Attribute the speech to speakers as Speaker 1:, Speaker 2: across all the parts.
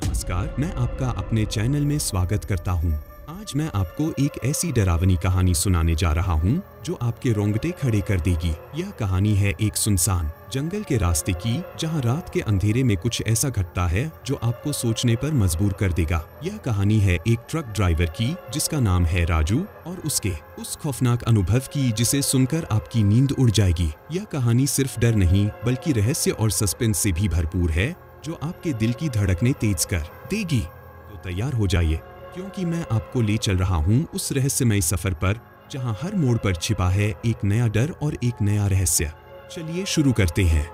Speaker 1: नमस्कार, मैं आपका अपने चैनल में स्वागत करता हूं। आज मैं आपको एक ऐसी डरावनी कहानी सुनाने जा रहा हूं जो आपके रोंगटे खड़े कर देगी। यह कहानी है एक सुनसान जंगल के रास्ते की, जहां रात के अंधेरे में कुछ ऐसा घटता है जो आपको सोचने पर मजबूर कर देगा। यह कहानी है एक ट्रक ड्राइवर की जिसका नाम है राजू, और उसके उस खौफनाक अनुभव की जिसे सुनकर आपकी नींद उड़ जाएगी। यह कहानी सिर्फ डर नहीं बल्कि रहस्य और सस्पेंस से भी भरपूर है, जो आपके दिल की धड़कनें तेज कर देगी। तो तैयार हो जाइए, क्योंकि मैं आपको ले चल रहा हूँ उस रहस्यमय सफर पर जहाँ हर मोड़ पर छिपा है एक नया डर और एक नया रहस्य। चलिए शुरू करते हैं।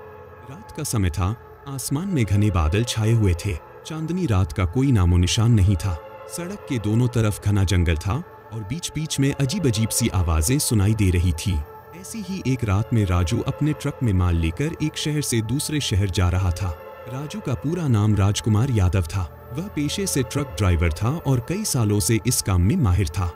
Speaker 1: रात का समय था, आसमान में घने बादल छाए हुए थे। चांदनी रात का कोई नामो निशान नहीं था। सड़क के दोनों तरफ घना जंगल था और बीच बीच में अजीब अजीब सी आवाजें सुनाई दे रही थी। ऐसी ही एक रात में राजू अपने ट्रक में माल लेकर एक शहर से दूसरे शहर जा रहा था। राजू का पूरा नाम राजकुमार यादव था। वह पेशे से ट्रक ड्राइवर था और कई सालों से इस काम में माहिर था।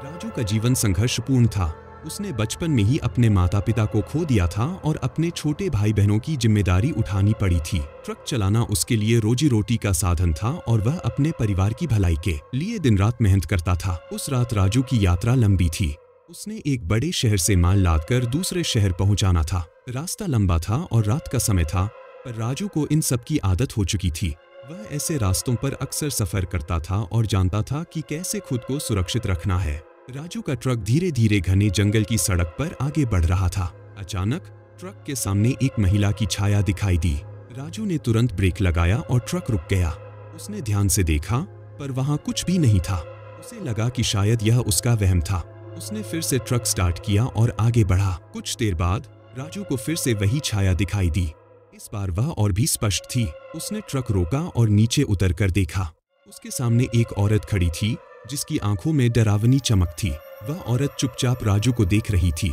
Speaker 1: राजू का जीवन संघर्षपूर्ण था। उसने बचपन में ही अपने माता पिता को खो दिया था और अपने छोटे भाई बहनों की जिम्मेदारी उठानी पड़ी थी। ट्रक चलाना उसके लिए रोजी रोटी का साधन था और वह अपने परिवार की भलाई के लिए दिन रात मेहनत करता था। उस रात राजू की यात्रा लंबी थी। उसने एक बड़े शहर से माल लादकर दूसरे शहर पहुंचाना था। रास्ता लंबा था और रात का समय था, पर राजू को इन सब की आदत हो चुकी थी। वह ऐसे रास्तों पर अक्सर सफर करता था और जानता था कि कैसे खुद को सुरक्षित रखना है। राजू का ट्रक धीरे धीरे घने जंगल की सड़क पर आगे बढ़ रहा था। अचानक ट्रक के सामने एक महिला की छाया दिखाई दी। राजू ने तुरंत ब्रेक लगाया और ट्रक रुक गया। उसने ध्यान से देखा, पर वहां कुछ भी नहीं था। उसे लगा कि शायद यह उसका वहम था। उसने फिर से ट्रक स्टार्ट किया और आगे बढ़ा। कुछ देर बाद राजू को फिर से वही छाया दिखाई दी। इस बार वह और भी स्पष्ट थी। उसने ट्रक रोका और नीचे उतर कर देखा। उसके सामने एक औरत खड़ी थी जिसकी आंखों में डरावनी चमक थी। वह औरत चुपचाप राजू को देख रही थी।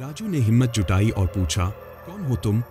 Speaker 1: राजू ने हिम्मत जुटाई और पूछा, कौन हो तुम?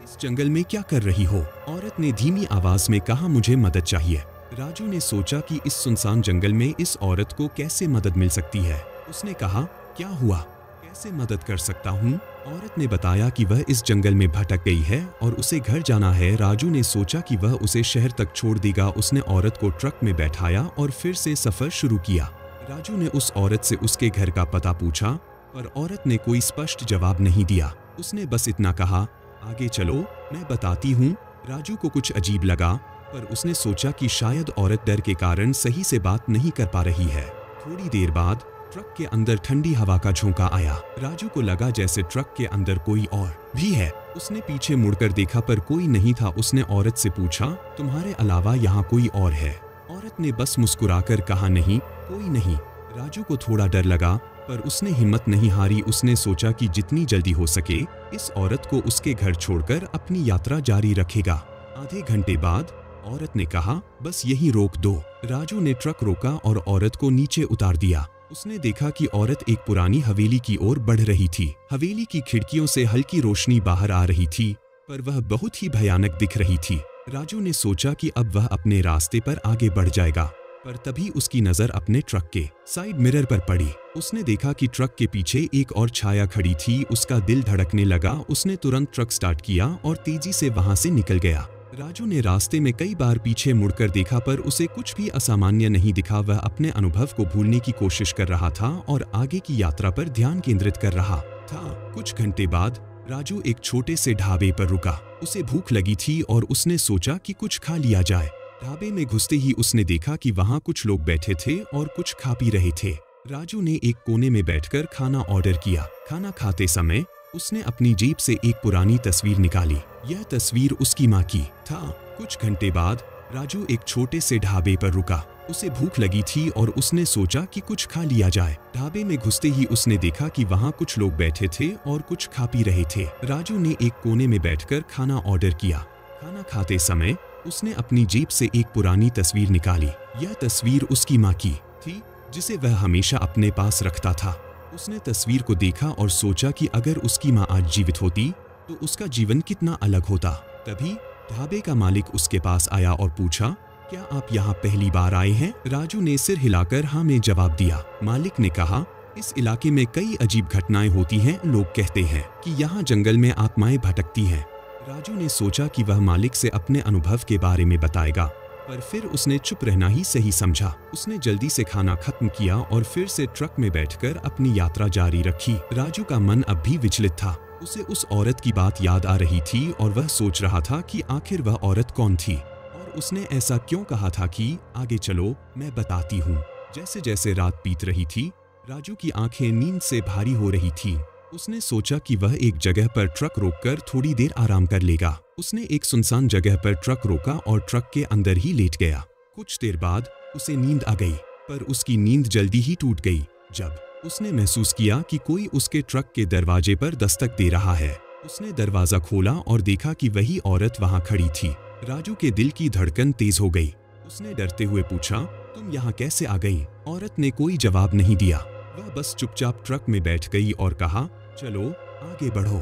Speaker 1: इस जंगल में क्या कर रही हो? औरत ने धीमी आवाज में कहा, मुझे मदद चाहिए। राजू ने सोचा कि इस सुनसान जंगल में इस औरत को कैसे मदद मिल सकती है। उसने कहा, क्या हुआ? कैसे मदद कर सकता हूँ? औरत ने बताया कि वह इस जंगल में भटक गई है और उसे घर जाना है। राजू ने सोचा कि वह उसे शहर तक छोड़ देगा। उसने औरत को ट्रक में बैठाया और फिर से सफर शुरू किया। राजू ने उस औरत से उसके घर का पता पूछा, पर औरत ने कोई स्पष्ट जवाब नहीं दिया। उसने बस इतना कहा, आगे चलो, मैं बताती हूँ। राजू को कुछ अजीब लगा, पर उसने सोचा कि शायद औरत डर के कारण सही से बात नहीं कर पा रही है। थोड़ी देर बाद ट्रक के अंदर ठंडी हवा का झोंका आया। राजू को लगा जैसे ट्रक के अंदर कोई और भी है। उसने पीछे मुड़कर देखा, पर कोई नहीं था। उसने औरत से पूछा, तुम्हारे अलावा यहाँ कोई और है? औरत ने बस मुस्कुराकर कहा, नहीं, कोई नहीं। राजू को थोड़ा डर लगा, पर उसने हिम्मत नहीं हारी। उसने सोचा कि जितनी जल्दी हो सके इस औरत को उसके घर छोड़कर अपनी यात्रा जारी रखेगा। आधे घंटे बाद औरत ने कहा, बस यही रोक दो। राजू ने ट्रक रोका और औरत को नीचे उतार दिया। उसने देखा कि औरत एक पुरानी हवेली की ओर बढ़ रही थी। हवेली की खिड़कियों से हल्की रोशनी बाहर आ रही थी, पर वह बहुत ही भयानक दिख रही थी। राजू ने सोचा कि अब वह अपने रास्ते पर आगे बढ़ जाएगा, पर तभी उसकी नजर अपने ट्रक के साइड मिरर पर पड़ी। उसने देखा कि ट्रक के पीछे एक और छाया खड़ी थी। उसका दिल धड़कने लगा। उसने तुरंत ट्रक स्टार्ट किया और तेजी से वहां से निकल गया। राजू ने रास्ते में कई बार पीछे मुड़कर देखा, पर उसे कुछ भी असामान्य नहीं दिखा। वह अपने अनुभव को भूलने की कोशिश कर रहा था और आगे की यात्रा पर ध्यान केंद्रित कर रहा था। कुछ घंटे बाद राजू एक छोटे से ढाबे पर रुका। उसे भूख लगी थी और उसने सोचा कि कुछ खा लिया जाए। ढाबे में घुसते ही उसने देखा कि वहां कुछ लोग बैठे थे और कुछ खा पी रहे थे। राजू ने एक कोने में बैठकर खाना ऑर्डर किया। खाना खाते समय उसने अपनी जेब से एक पुरानी तस्वीर निकाली। यह तस्वीर उसकी माँ की था। कुछ घंटे बाद राजू एक छोटे से ढाबे पर रुका। उसे भूख लगी थी और उसने सोचा कि कुछ खा लिया जाए। ढाबे में घुसते ही उसने देखा कि वहां कुछ लोग बैठे थे और कुछ खा पी रहे थे। राजू ने एक कोने में बैठकर खाना ऑर्डर किया। खाना खाते समय उसने अपनी जेब से एक पुरानी तस्वीर निकाली। यह तस्वीर उसकी माँ की थी, जिसे वह हमेशा अपने पास रखता था। उसने तस्वीर को देखा और सोचा कि अगर उसकी माँ आज जीवित होती तो उसका जीवन कितना अलग होता। तभी ढाबे का मालिक उसके पास आया और पूछा, क्या आप यहाँ पहली बार आए हैं? राजू ने सिर हिलाकर हाँ में जवाब दिया। मालिक ने कहा, इस इलाके में कई अजीब घटनाएं होती हैं। लोग कहते हैं कि यहाँ जंगल में आत्माएं भटकती हैं। राजू ने सोचा कि वह मालिक से अपने अनुभव के बारे में बताएगा, पर फिर उसने चुप रहना ही सही समझा। उसने जल्दी से खाना खत्म किया और फिर से ट्रक में बैठकर अपनी यात्रा जारी रखी। राजू का मन अब भी विचलित था। उसे उस औरत की बात याद आ रही थी और वह सोच रहा था कि आखिर वह औरत कौन थी और उसने ऐसा क्यों कहा था कि आगे चलो मैं बताती हूँ। जैसे जैसे रात बीत रही थी, राजू की आंखें नींद से भारी हो रही थीं। उसने सोचा कि वह एक जगह पर ट्रक रोककर थोड़ी देर आराम कर लेगा। उसने एक सुनसान जगह पर ट्रक रोका और ट्रक के अंदर ही लेट गया। कुछ देर बाद उसे नींद आ गई, पर उसकी नींद जल्दी ही टूट गई जब उसने महसूस किया कि कोई उसके ट्रक के दरवाजे पर दस्तक दे रहा है। उसने दरवाजा खोला और देखा कि वही औरत वहां खड़ी थी। राजू के दिल की धड़कन तेज हो गई। उसने डरते हुए पूछा, तुम यहाँ कैसे आ गई? औरत ने कोई जवाब नहीं दिया। वह बस चुपचाप ट्रक में बैठ गई और कहा, चलो आगे बढ़ो।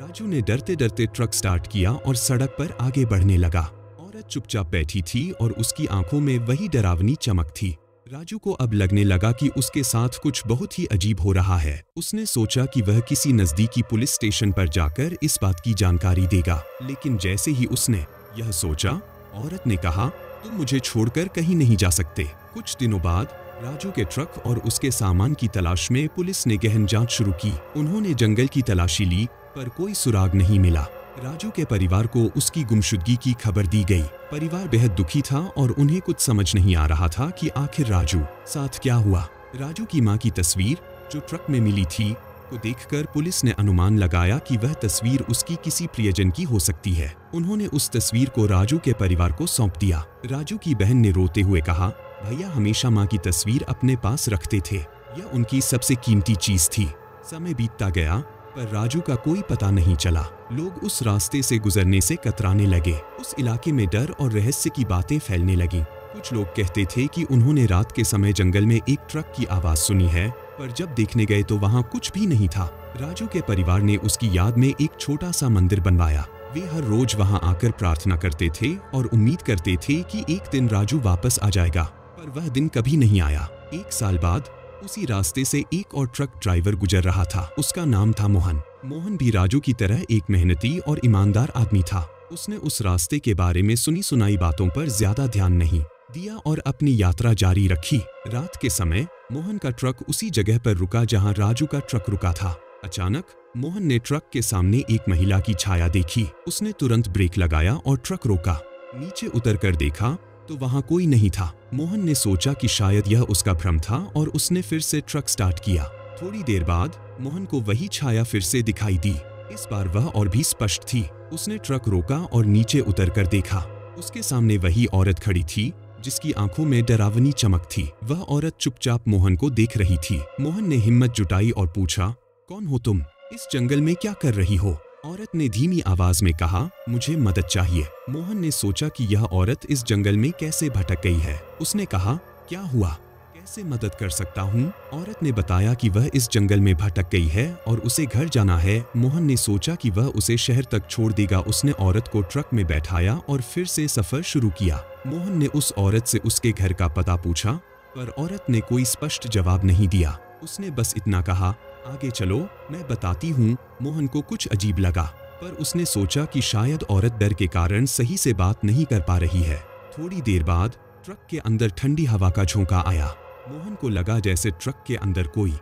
Speaker 1: राजू ने डरते डरते ट्रक स्टार्ट किया और सड़क पर आगे बढ़ने लगा। औरत चुपचाप बैठी थी और उसकी आंखों में वही डरावनी चमक थी। राजू को अब लगने लगा कि उसके साथ कुछ बहुत ही अजीब हो रहा है। उसने सोचा कि वह किसी नजदीकी पुलिस स्टेशन पर जाकर इस बात की जानकारी देगा, लेकिन जैसे ही उसने यह सोचा, औरत ने कहा, तुम मुझे छोड़कर कहीं नहीं जा सकते। कुछ दिनों बाद राजू के ट्रक और उसके सामान की तलाश में पुलिस ने गहन जांच शुरू की। उन्होंने जंगल की तलाशी ली, पर कोई सुराग नहीं मिला। राजू के परिवार को उसकी गुमशुदगी की खबर दी गई। परिवार बेहद दुखी था और उन्हें कुछ समझ नहीं आ रहा था कि आखिर राजू साथ क्या हुआ। राजू की मां की तस्वीर जो ट्रक में मिली थी को देखकर पुलिस ने अनुमान लगाया कि वह तस्वीर उसकी किसी प्रियजन की हो सकती है। उन्होंने उस तस्वीर को राजू के परिवार को सौंप दिया। राजू की बहन ने रोते हुए कहा, भैया हमेशा मां की तस्वीर अपने पास रखते थे, यह उनकी सबसे कीमती चीज थी। समय बीतता गया, पर राजू का कोई पता नहीं चला। लोग उस रास्ते से गुजरने से कतराने लगे। उस इलाके में डर और रहस्य की बातें फैलने लगीं। कुछ लोग कहते थे कि उन्होंने रात के समय जंगल में एक ट्रक की आवाज सुनी है, पर जब देखने गए तो वहां कुछ भी नहीं था। राजू के परिवार ने उसकी याद में एक छोटा सा मंदिर बनवाया। वे हर रोज वहां आकर प्रार्थना करते थे और उम्मीद करते थे कि एक दिन राजू वापस आ जाएगा, पर वह दिन कभी नहीं आया। 1 साल बाद उसी रास्ते से एक और ट्रक ड्राइवर गुजर रहा था। उसका नाम था मोहन। मोहन भी राजू की तरह एक मेहनती और ईमानदार आदमी था। उसने उस रास्ते के बारे में सुनी सुनाई बातों पर ज्यादा ध्यान नहीं दिया और अपनी यात्रा जारी रखी। रात के समय मोहन का ट्रक उसी जगह पर रुका जहां राजू का ट्रक रुका था। अचानक मोहन ने ट्रक के सामने एक महिला की छाया देखी। उसने तुरंत ब्रेक लगाया और ट्रक रोका। नीचे उतरकर देखा तो वहां कोई नहीं था। मोहन ने सोचा कि शायद यह उसका भ्रम था और उसने फिर से ट्रक स्टार्ट किया। थोड़ी देर बाद मोहन को वही छाया फिर से दिखाई दी। इस बार वह और भी स्पष्ट थी। उसने ट्रक रोका और नीचे उतरकर देखा। उसके सामने वही औरत खड़ी थी जिसकी आंखों में डरावनी चमक थी। वह औरत चुपचाप मोहन को देख रही थी। मोहन ने हिम्मत जुटाई और पूछा, कौन हो तुम? इस जंगल में क्या कर रही हो? औरत ने धीमी आवाज में कहा, मुझे मदद चाहिए। मोहन ने सोचा कि यह औरत इस जंगल में कैसे भटक गई है। उसने कहा, क्या हुआ? कैसे मदद कर सकता हूँ? औरत ने बताया कि वह इस जंगल में भटक गई है और उसे घर जाना है। मोहन ने सोचा कि वह उसे शहर तक छोड़ देगा। उसने औरत को ट्रक में बैठाया और फिर से सफर शुरू किया। मोहन ने उस औरत से उसके घर का पता पूछा, पर औरत ने कोई स्पष्ट जवाब नहीं दिया। उसने बस इतना कहा, आगे चलो मैं बताती हूँ। मोहन को कुछ अजीब लगा, पर उसने सोचा कि शायद औरत डर के कारण सही से बात नहीं कर पा रही है। थोड़ी देर बाद ट्रक के अंदर ठंडी हवा का झोंका आया। मोहन को लगा जैसे ट्रक के अंदर कोई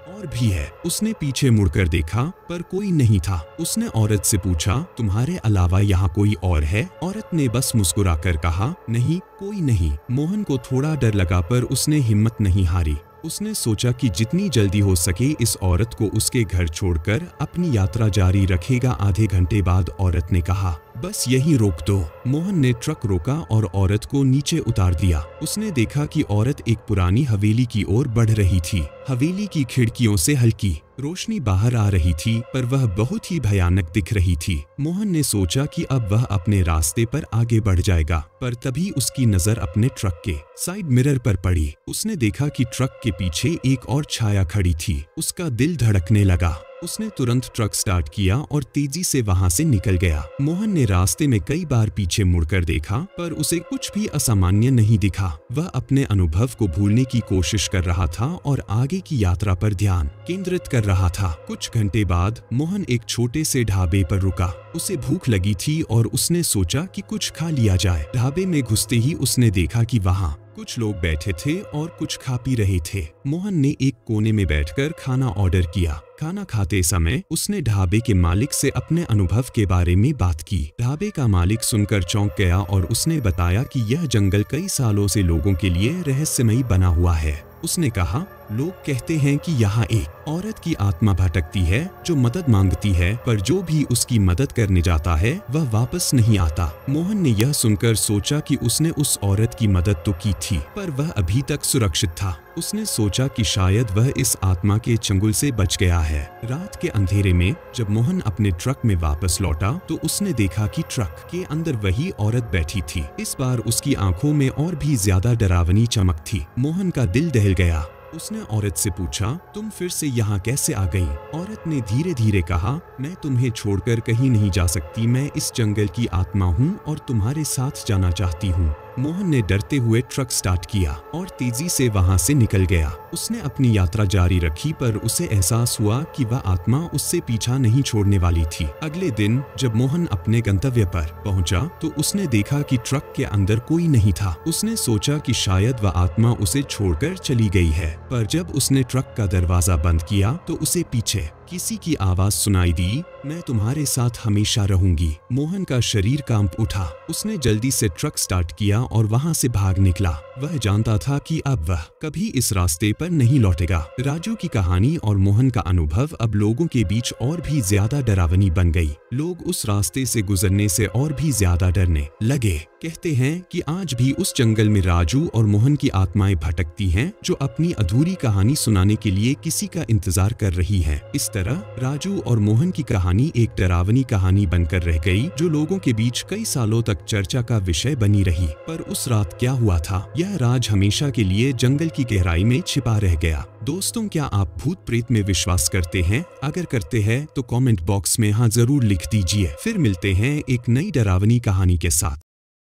Speaker 1: और भी है। उसने पीछे मुड़कर देखा, पर कोई नहीं था। उसने औरत से पूछा, तुम्हारे अलावा यहाँ कोई और है? औरत ने बस मुस्कुराकर कहा, नहीं, कोई नहीं। मोहन को थोड़ा डर लगा, पर उसने हिम्मत नहीं हारी। उसने सोचा कि जितनी जल्दी हो सके इस औरत को उसके घर छोड़कर अपनी यात्रा जारी रखेगा। आधे घंटे बाद औरत ने कहा, बस यहीं रोक दो। मोहन ने ट्रक रोका और औरत को नीचे उतार दिया। उसने देखा कि औरत एक पुरानी हवेली की ओर बढ़ रही थी। हवेली की खिड़कियों से हल्की रोशनी बाहर आ रही थी, पर वह बहुत ही भयानक दिख रही थी। मोहन ने सोचा कि अब वह अपने रास्ते पर आगे बढ़ जाएगा, पर तभी उसकी नजर अपने ट्रक के साइड मिरर पर पड़ी। उसने देखा कि ट्रक के पीछे एक और छाया खड़ी थी। उसका दिल धड़कने लगा। उसने तुरंत ट्रक स्टार्ट किया और तेजी से वहां से निकल गया। मोहन ने रास्ते में कई बार पीछे मुड़कर देखा, पर उसे कुछ भी असामान्य नहीं दिखा। वह अपने अनुभव को भूलने की कोशिश कर रहा था और आगे की यात्रा पर ध्यान केंद्रित कर रहा था। कुछ घंटे बाद मोहन एक छोटे से ढाबे पर रुका। उसे भूख लगी थी और उसने सोचा कि कुछ खा लिया जाए। ढाबे में घुसते ही उसने देखा कि वहां कुछ लोग बैठे थे और कुछ खा पी रहे थे। मोहन ने एक कोने में बैठकर खाना ऑर्डर किया। खाना खाते समय उसने ढाबे के मालिक से अपने अनुभव के बारे में बात की। ढाबे का मालिक सुनकर चौंक गया और उसने बताया कि यह जंगल कई सालों से लोगों के लिए रहस्यमयी बना हुआ है। उसने कहा, लोग कहते हैं कि यहाँ एक औरत की आत्मा भटकती है जो मदद मांगती है, पर जो भी उसकी मदद करने जाता है वह वापस नहीं आता। मोहन ने यह सुनकर सोचा कि उसने उस औरत की मदद तो की थी, पर वह अभी तक सुरक्षित था। उसने सोचा कि शायद वह इस आत्मा के चंगुल से बच गया है। रात के अंधेरे में जब मोहन अपने ट्रक में वापस लौटा तो उसने देखा कि ट्रक के अंदर वही औरत बैठी थी। इस बार उसकी आंखों में और भी ज्यादा डरावनी चमक थी। मोहन का दिल दहल गया। उसने औरत से पूछा, तुम फिर से यहाँ कैसे आ गई? औरत ने धीरे धीरे कहा, मैं तुम्हें छोड़कर कहीं नहीं जा सकती। मैं इस जंगल की आत्मा हूँ और तुम्हारे साथ जाना चाहती हूँ। मोहन ने डरते हुए ट्रक स्टार्ट किया और तेजी से वहां से निकल गया। उसने अपनी यात्रा जारी रखी, पर उसे एहसास हुआ कि वह आत्मा उससे पीछा नहीं छोड़ने वाली थी। अगले दिन जब मोहन अपने गंतव्य पर पहुंचा तो उसने देखा कि ट्रक के अंदर कोई नहीं था। उसने सोचा कि शायद वह आत्मा उसे छोड़कर चली गई है, पर जब उसने ट्रक का दरवाजा बंद किया तो उसे पीछे किसी की आवाज सुनाई दी, मैं तुम्हारे साथ हमेशा रहूंगी। मोहन का शरीर कांप उठा। उसने जल्दी से ट्रक स्टार्ट किया और वहां से भाग निकला। वह जानता था कि अब वह कभी इस रास्ते पर नहीं लौटेगा। राजू की कहानी और मोहन का अनुभव अब लोगों के बीच और भी ज्यादा डरावनी बन गई। लोग उस रास्ते से गुजरने से और भी ज्यादा डरने लगे। कहते हैं कि आज भी उस जंगल में राजू और मोहन की आत्माएं भटकती हैं, जो अपनी अधूरी कहानी सुनाने के लिए किसी का इंतजार कर रही हैं। इस तरह राजू और मोहन की कहानी एक डरावनी कहानी बनकर रह गई, जो लोगों के बीच कई सालों तक चर्चा का विषय बनी रही। पर उस रात क्या हुआ था, यह राज हमेशा के लिए जंगल की गहराई में छिपा रह गया। दोस्तों, क्या आप भूत प्रेत में विश्वास करते हैं? अगर करते हैं तो कमेंट बॉक्स में हाँ जरूर लिख दीजिए। फिर मिलते हैं एक नई डरावनी कहानी के साथ।